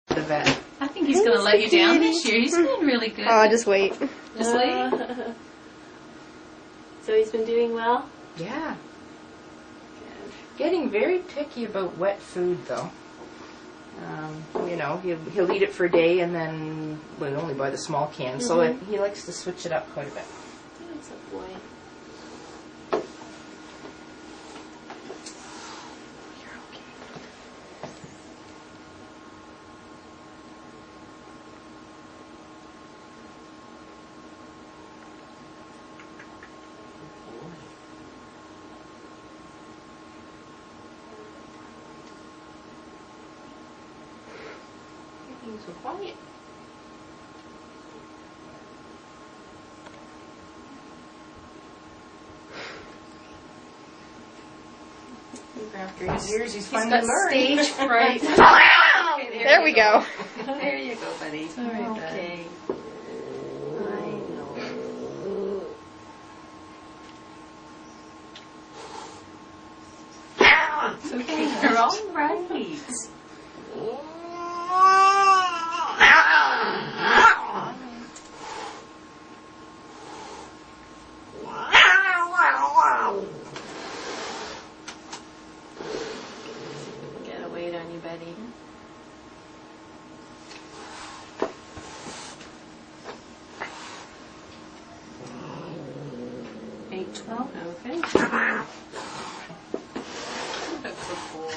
the vet. I think he's going to let you down this year. He's been really good. Oh, just wait. Just wait. So he's been doing well? Yeah. Getting very picky about wet food, though. You know, he'll eat it for a day and then, well, only buy the small can, so he likes to switch it up quite a bit. That's a boy. Being so quiet. After 8 years, he's finally learned. Stage fright. Okay, there we go. There you go, buddy. Sorry, Okay. I know. It's okay. You're all right. Gotta wait on you, Betty. Eight, 12. Okay. That's a boy.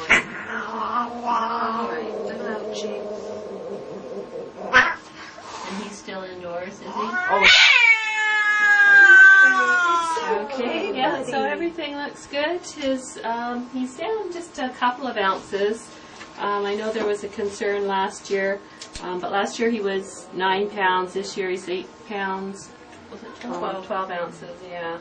Alright, ouchie. And he's still indoors, is he? Oh, Okay, yeah, so everything looks good. He's down just a couple of ounces. I know there was a concern last year, but last year he was 9 pounds. This year he's 8 pounds. Was it 12? 12 ounces, yeah.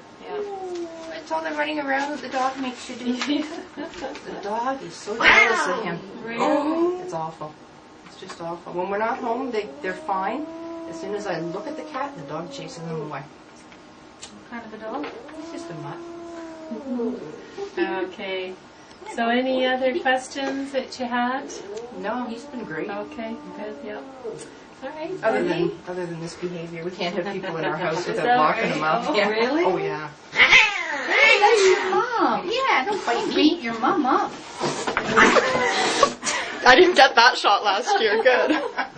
it's all the running around that the dog makes you do. The dog is so jealous of him. Really? It's awful. It's just awful. When we're not home, they're fine. As soon as I look at the cat, the dog chases them away. What kind of a dog? It's just a mutt. Okay. So any other questions that you had? No, he's been great. Okay, good, yep. All right. Other Betty? than this behavior, we can't have people in our house Is without that locking right? them up. Oh, Yeah. really? Oh yeah. Hey, that's your mom. Yeah, don't fight me. Beat your mom up. I didn't get that shot last year. Good.